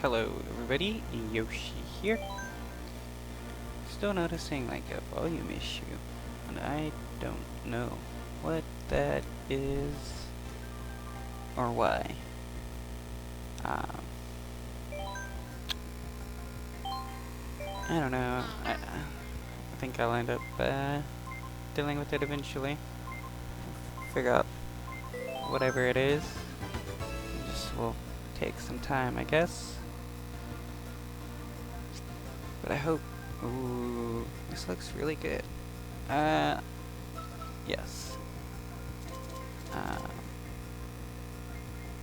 Hello everybody, Yoshi here. Still noticing like a volume issue, and I don't know what that is or why. I don't know. I think I'll end up dealing with it eventually. Figure out whatever it is. Just will take some time, I guess. But I hope. Ooh, this looks really good. Yes.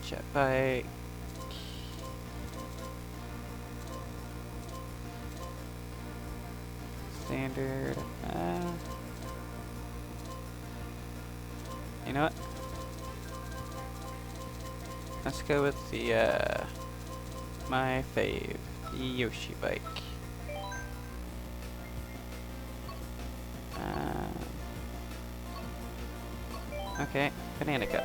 Jet bike. Standard. You know what? Let's go with the my fave, the Yoshi bike. Okay, banana cup.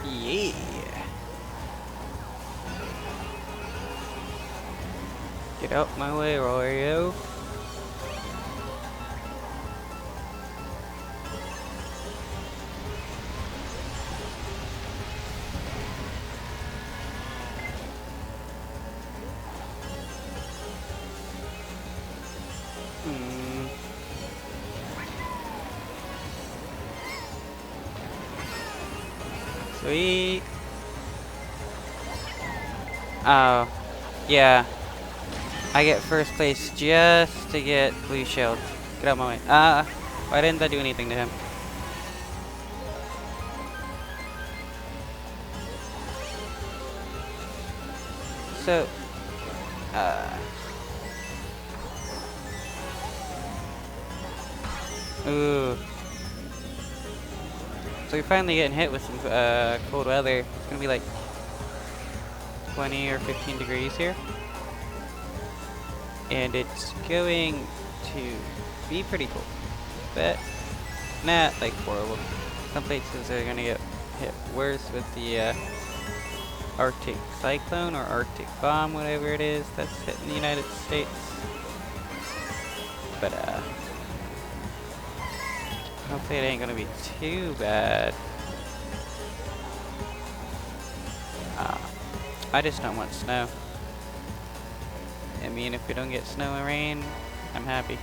Yeah. Get out my way, Oreo. Sweet. Oh, yeah. I get first place just to get blue shield. Get out my way. Why didn't I do anything to him? So, ooh. So we're finally getting hit with some cold weather. It's gonna be like 20 or 15 degrees here. And it's going to be pretty cold. But not like horrible. Some places are gonna get hit worse with the Arctic cyclone or Arctic bomb, whatever it is that's hitting the United States. But hopefully it ain't gonna be too bad. I just don't want snow. I mean, if we don't get snow and rain, I'm happy.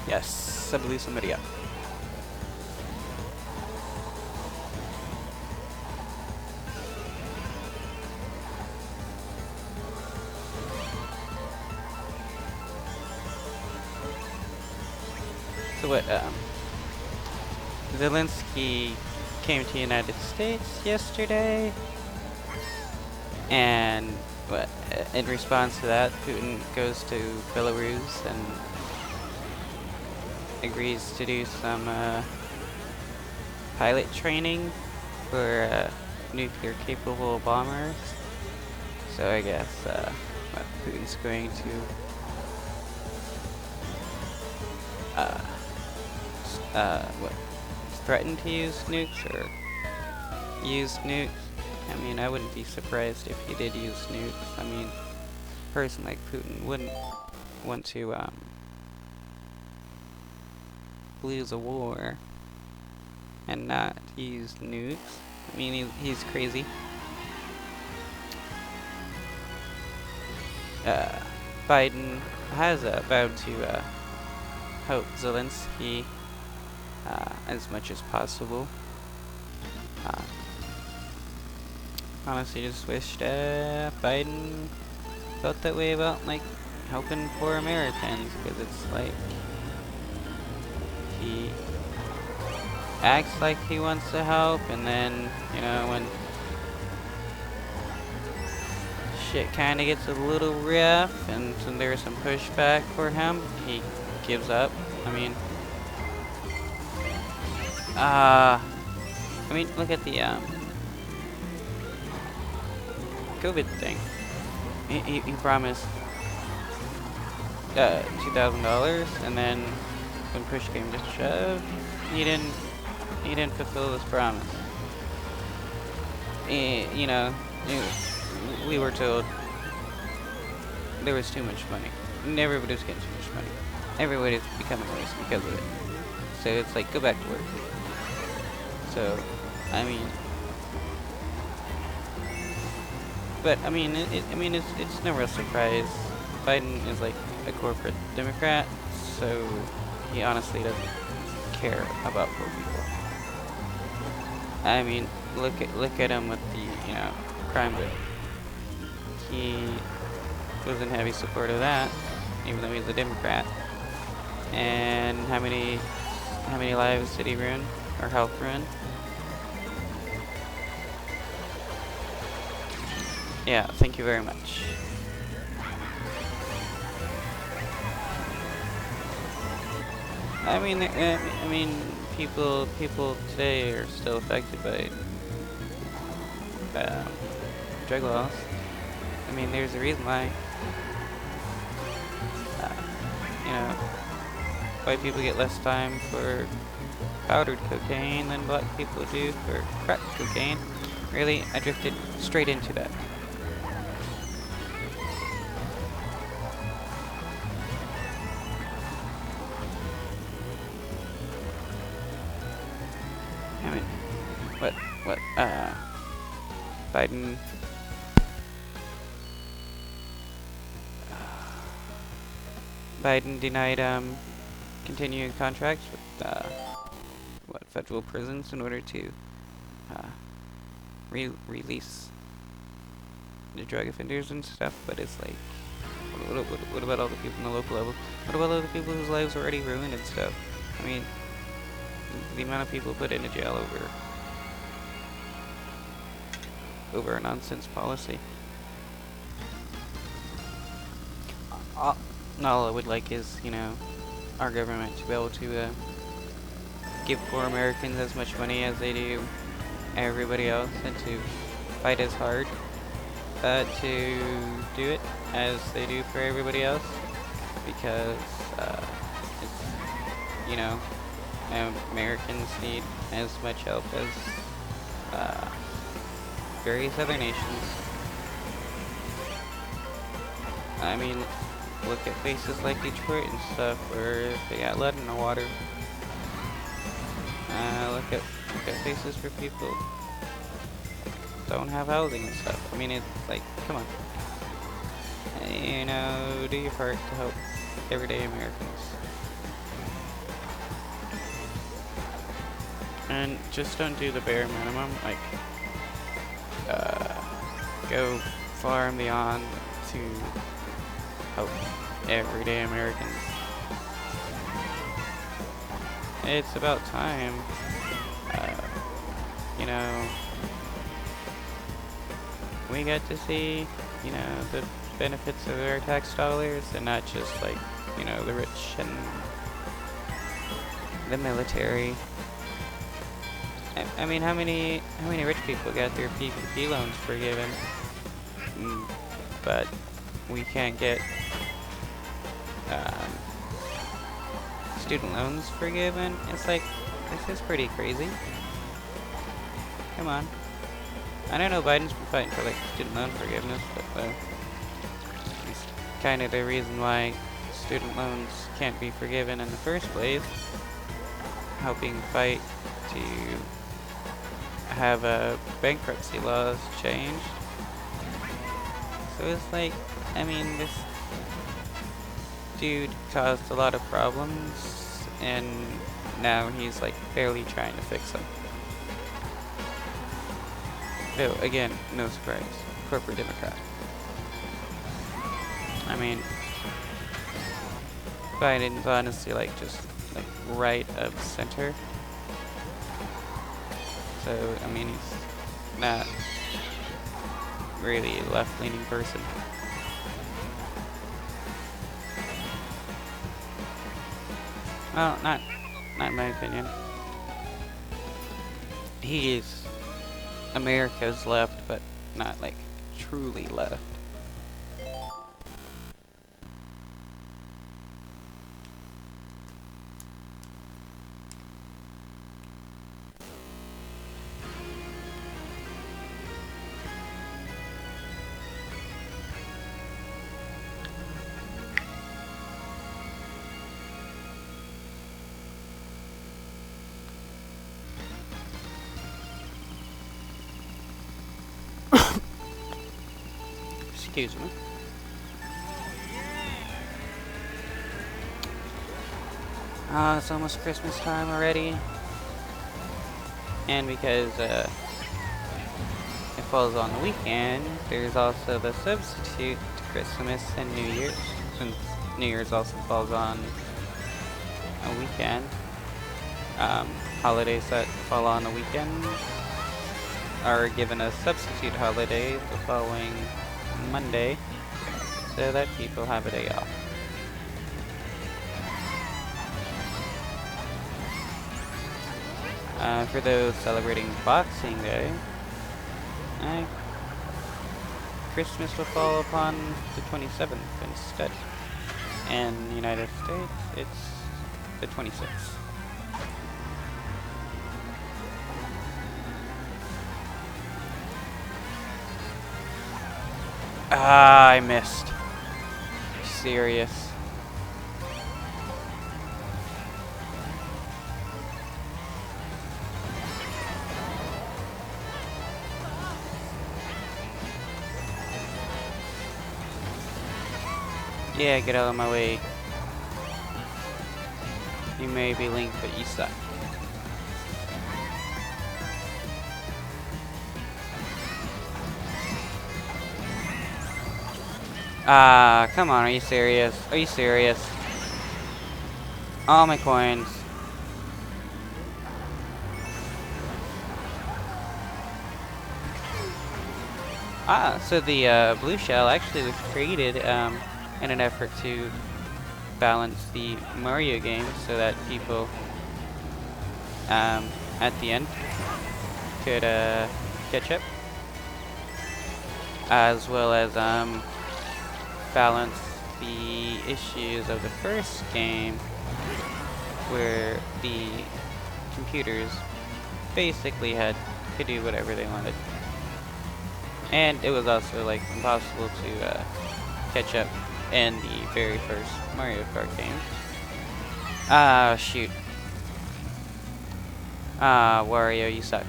Yes, I blew somebody up. So what, Zelensky came to the United States yesterday, and what, in response to that, Putin goes to Belarus and agrees to do some pilot training for nuclear capable bombers. So I guess what, Putin's going to what, threaten to use nukes or use nukes. I mean, I wouldn't be surprised if he did use nukes. I mean, a person like Putin wouldn't want to lose a war and not use nukes. I mean, he's crazy. Biden has vowed to help Zelensky as much as possible. Uh, honestly, just wished Biden felt that way about like helping poor Americans, because it's like he acts like he wants to help, and then, you know, when shit kind of gets a little rough and so there's some pushback for him, he gives up. I mean, look at the COVID thing. He promised $2,000, and then when push came to shove, he didn't fulfill his promise. You know, we were told there was too much money, and everybody was getting too much money. Everybody's becoming lazy because of it. So it's like, go back to work. So, I mean, but I mean, it's no real surprise. Biden is like a corporate Democrat, so he honestly doesn't care about poor people. I mean, look at him with the, you know, crime bill. He was in heavy support of that, even though he's a Democrat. And how many lives did he ruin, or health ruin? Yeah, thank you very much. I mean, people today are still affected by drug laws. I mean, there's a reason why, you know, white people get less time for powdered cocaine than black people do for crack cocaine. Really, I drifted straight into that. I mean, what, Biden, Biden denied, continuing contracts with, federal prisons in order to, release the drug offenders and stuff, but it's like, what about all the people in the local level? What about all the people whose lives are already ruined and stuff? I mean, the amount of people put into jail over a nonsense policy. All I would like is, you know, our government to be able to give poor Americans as much money as they do everybody else, and to fight as hard to do it as they do for everybody else, because it's, you know, Americans need as much help as various other nations. I mean, look at places like Detroit and stuff where they got lead in the water. Look at places where people don't have housing and stuff. I mean, it's like, come on. You know, do your part to help everyday Americans. And just don't do the bare minimum, like, go far and beyond to help everyday Americans. It's about time, you know, we get to see, you know, the benefits of our tax dollars, and not just like, you know, the rich and the military. I mean, how many rich people got their PPP loans forgiven, but we can't get student loans forgiven? It's like, this is pretty crazy. Come on. I don't know, Biden's been fighting for like student loan forgiveness, but it's kind of the reason why student loans can't be forgiven in the first place, helping fight to have bankruptcy laws changed. So it's like, I mean, this dude caused a lot of problems, and now he's like barely trying to fix them. Though, again, no surprise. Corporate Democrat. I mean, Biden's honestly like just like right of center. So, I mean, he's not really a left-leaning person. Well, not in my opinion. He's America's left, but not like truly left. Excuse me. It's almost Christmas time already. And because it falls on the weekend, there's also the substitute to Christmas and New Year's, since New Year's also falls on a weekend. Holidays that fall on a weekend are given a substitute holiday the following Monday, so that people have a day off. For those celebrating Boxing Day, Christmas will fall upon the 27th instead. And in the United States, it's the 26th. Ah, I missed. Serious. Yeah, get out of my way. You may be Link, but you suck. Ah, come on, are you serious? Are you serious? All my coins. Ah, so the blue shell actually was created in an effort to balance the Mario game so that people at the end could catch up, as well as balance the issues of the first game where the computers basically could do whatever they wanted. And it was also like impossible to catch up in the very first Mario Kart game. Ah, shoot. Ah, Wario, you suck.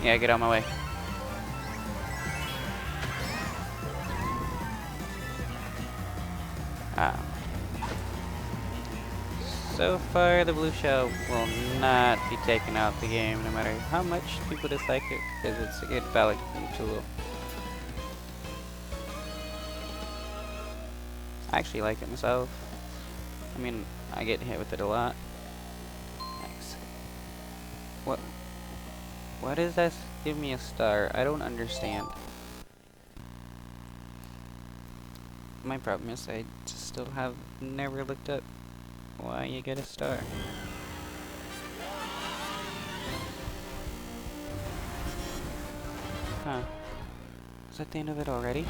Yeah, get out of my way. So far, the blue shell will not be taking out the game, no matter how much people dislike it, because it's a good balancing tool. I actually like it myself. I mean, I get hit with it a lot. Thanks. What is that? Give me a star. I don't understand. My problem is I just still have never looked up why you get a star. Huh. Is that the end of it already?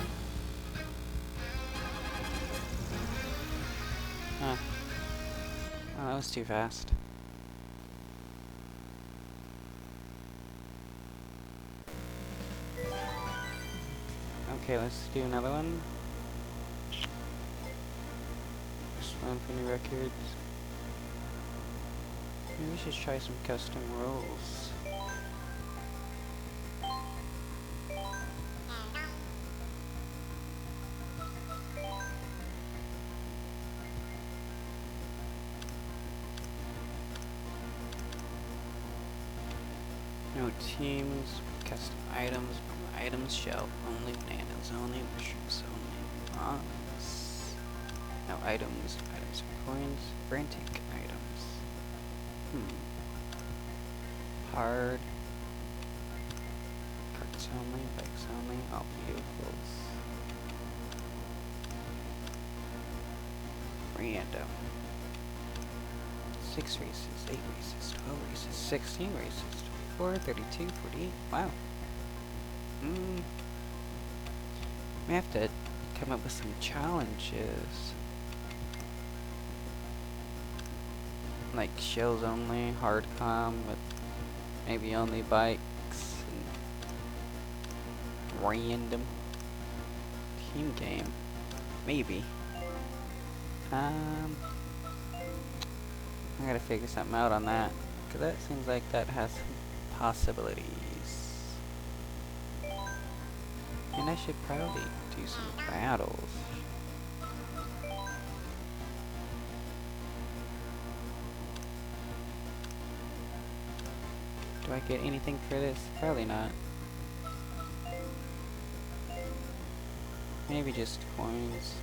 Huh. Oh, that was too fast. Okay, let's do another one. Spawn for new records. Maybe we should try some custom roles. No teams, custom items, items, shell, only bananas, only mushrooms, only moss. No items, items and coins, frantic items. Hard. Carts only, bikes only, all vehicles. Random. 6 races, 8 races, 12 races, 16 races, 24, 32, 48. Wow. We have to come up with some challenges. Like shells only, hard com with maybe only bikes, and random team game. Maybe. I gotta figure something out on that, because that seems like that has some possibilities. And I should probably do some battles. Do I get anything for this? Probably not. Maybe just coins.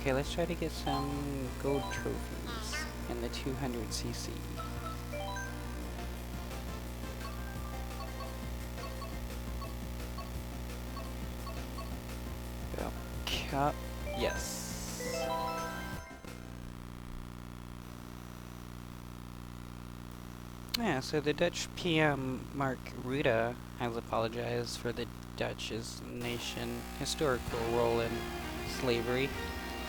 Okay, let's try to get some gold trophies in the 200cc. Cup, yes. Yeah, so the Dutch PM Mark Rutte has apologized for the Dutch's nation historical role in slavery,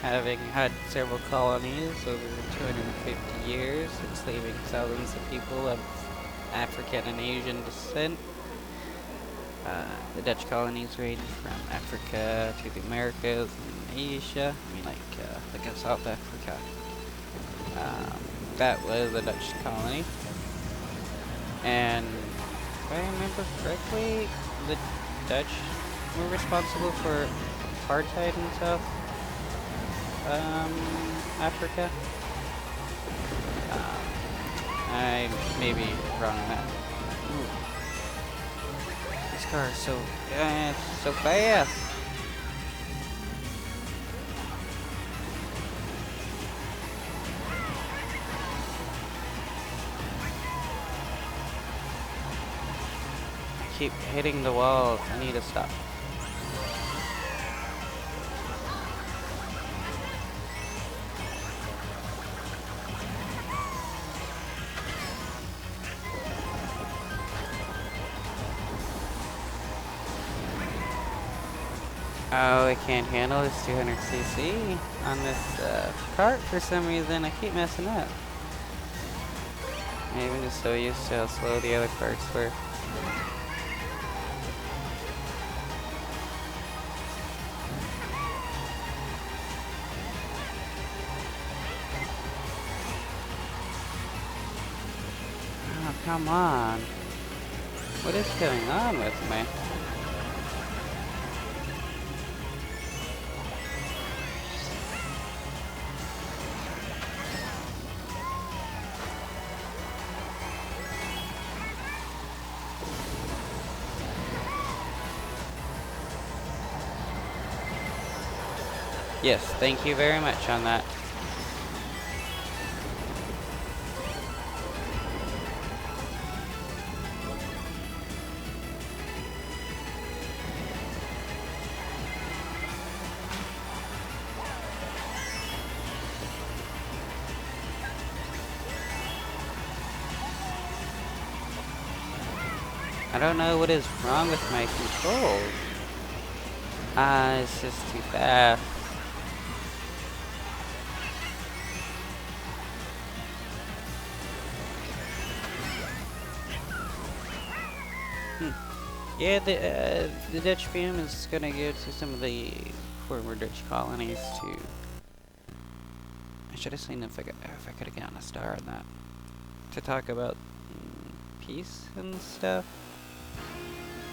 having had several colonies over 250 years, enslaving thousands of people of African and Asian descent. The Dutch colonies ranged from Africa to the Americas and Asia. I mean, like in South Africa. That was a Dutch colony. And if I remember correctly, the Dutch were responsible for apartheid in South Africa. I may be wrong on that. Ooh. This car is so fast. I keep hitting the walls. I need to stop. Oh, I can't handle this 200cc on this cart for some reason. I keep messing up. I'm even just so used to how slow the other carts were. Oh, come on. What is going on with me? Yes, thank you very much on that. I don't know what is wrong with my controls. It's just too fast. Yeah, the Dutch film is gonna go to some of the former Dutch colonies to. I should have seen if I could have gotten a star on that. To talk about peace and stuff.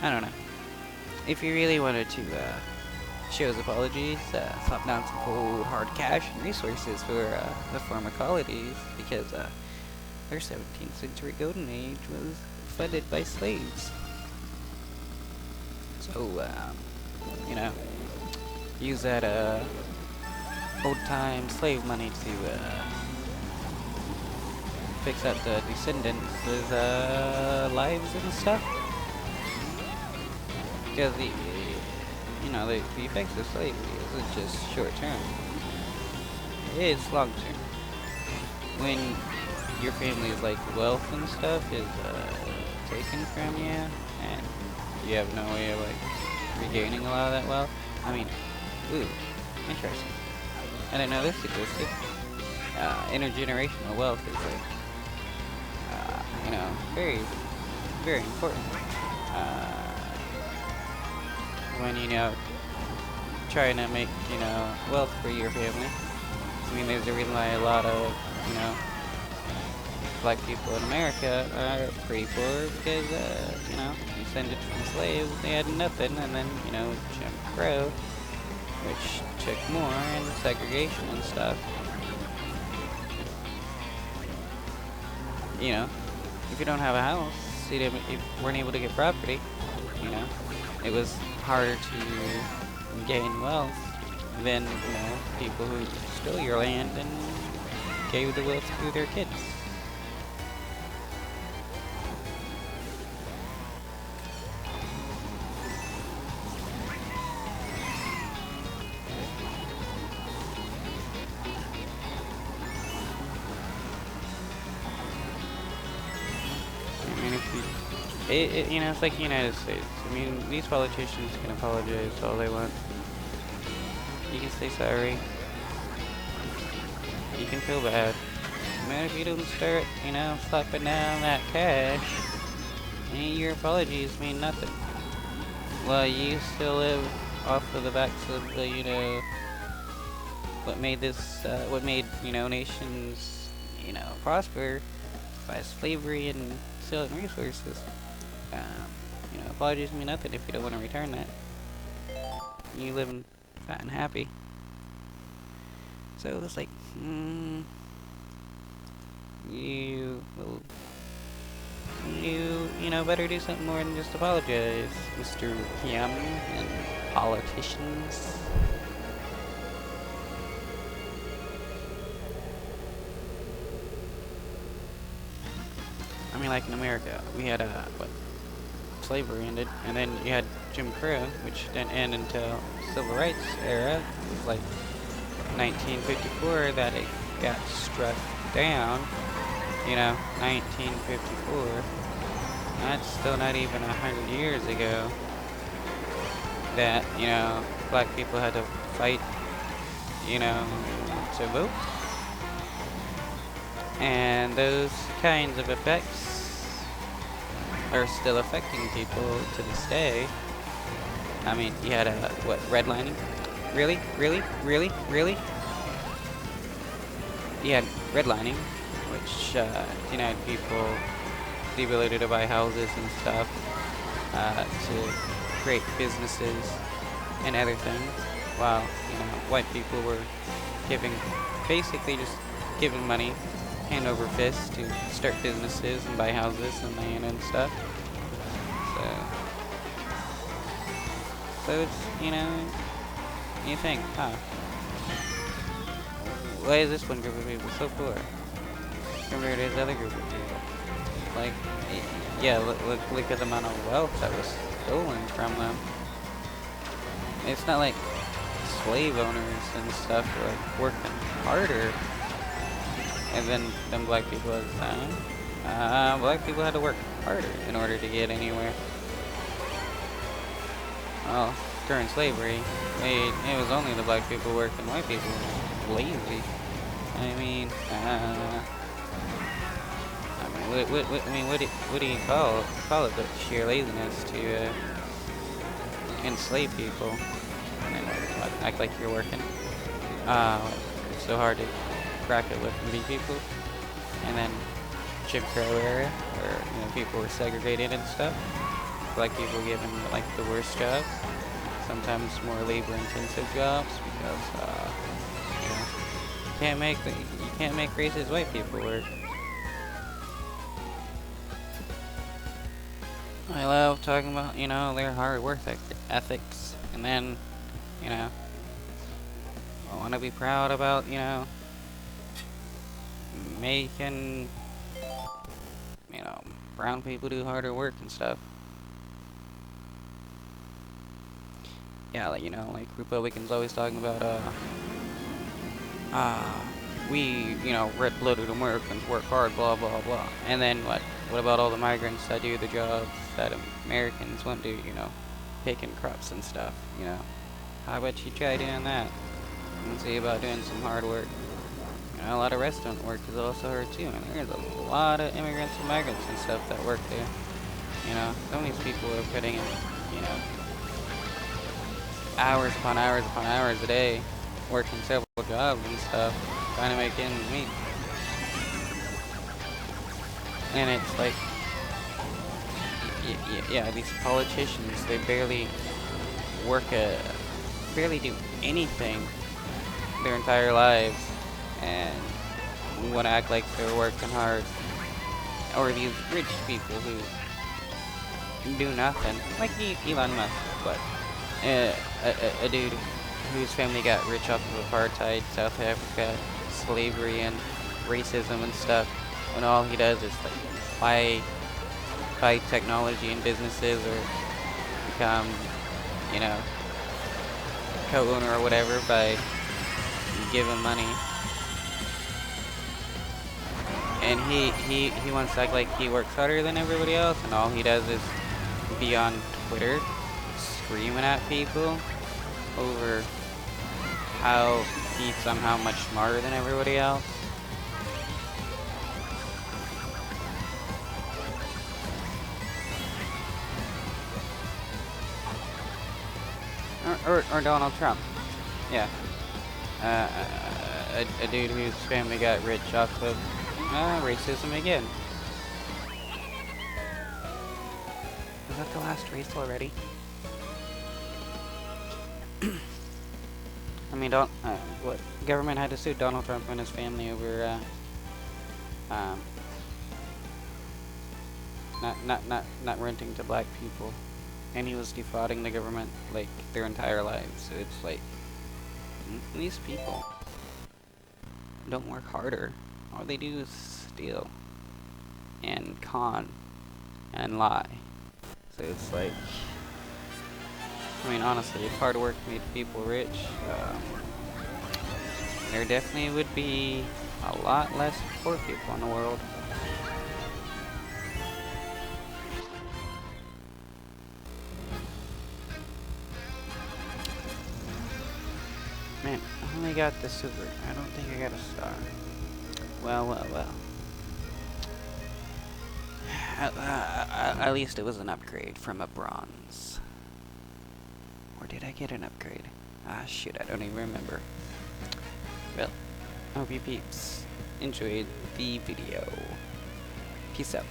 I don't know. If you really wanted to shows apologies, slapped down some cold hard cash and resources for the former colonies because their 17th century golden age was funded by slaves. So, you know, use that old-time slave money to fix up the descendants' lives and stuff. Because the effects of slavery isn't just short-term; it's long-term. When your family's like wealth and stuff is taken from you, and you have no way of like regaining a lot of that wealth. I mean, ooh, interesting. I didn't know this existed. Intergenerational wealth is like, very, very important. When trying to make wealth for your family. I mean, there's a reason why a lot of black people in America are pretty poor because descended from slaves, they had nothing, and then Jim Crow, which took more, and segregation and stuff. If you don't have a house, you weren't able to get property. It was harder to gain wealth than people who stole your land and gave the wealth to their kids. It's like the United States. I mean, these politicians can apologize all they want. You can say sorry. You can feel bad. Man, if you don't start, slapping down that cash, your apologies mean nothing. Well, you still live off of the backs of the, what made nations, prosper by slavery and selling resources. Apologies mean nothing if you don't want to return that. You living fat and happy. So it's like, you better do something more than just apologize, Mr. PM and politicians. I mean, like in America, we had slavery ended, and then you had Jim Crow, which didn't end until Civil Rights era. It was like 1954 that it got struck down. 1954. That's still not even 100 years ago that, black people had to fight, to vote. And those kinds of effects are still affecting people to this day. I mean, you had redlining? Really? You had redlining, which denied people the ability to buy houses and stuff, to create businesses and other things, while white people were basically just giving money hand over fist to start businesses and buy houses and land and stuff. So it's, you think, why is this one group of people so poor compared to this other group of people? Like, yeah, look at the amount of wealth that was stolen from them. It's not like slave owners and stuff were like working harder. And then black people at the time. Black people had to work harder in order to get anywhere. Well, during slavery, it was only the black people working, white people were lazy. I mean, what do you call it but sheer laziness to enslave people and then act like you're working? It's so hard to crack it with white people. And then Jim Crow era, where people were segregated and stuff. Black people given like the worst jobs. sometimes more labor-intensive jobs because you know, you can't make racist white people work. I love talking about, you know, their hard work ethics, and then, you know, I want to be proud about, you know, making, you know, brown people do harder work and stuff. Yeah, like, you know, like Republicans always talking about, we, you know, red-blooded Americans work hard, blah, blah, blah. And then what? What about all the migrants that do the jobs that Americans won't do, you know, picking crops and stuff, you know? How about you try doing that? And see about doing some hard work. You know, a lot of restaurant work is also hard too, and there's a lot of immigrants and migrants and stuff that work there. You know, some of these people are putting in, you know, hours upon hours a day, working several jobs and stuff, trying to make ends meet. And it's like, yeah, these politicians, they barely barely do anything their entire lives, and we want to act like they're working hard. Or these rich people who do nothing, like Elon Musk, but a dude whose family got rich off of apartheid, South Africa, slavery, and racism and stuff, when all he does is like buy technology and businesses, or become, you know, co-owner or whatever by giving money. And he wants to act like he works harder than everybody else, and all he does is be on Twitter screaming at people over how he's somehow much smarter than everybody else. Or Donald Trump. Yeah. A dude whose family got rich off of racism again. Is that the last race already? I mean, what government had to sue Donald Trump and his family over not renting to black people, and he was defrauding the government like their entire lives. So it's like, these people don't work harder. All they do is steal and con and lie. So it's like, I mean, honestly, if hard work made people rich, there definitely would be a lot less poor people in the world. Man, I only got the silver. I don't think I got a star. Well. At least it was an upgrade from a bronze. Or did I get an upgrade? Ah, shoot, I don't even remember. Well, I hope you peeps enjoyed the video. Peace out.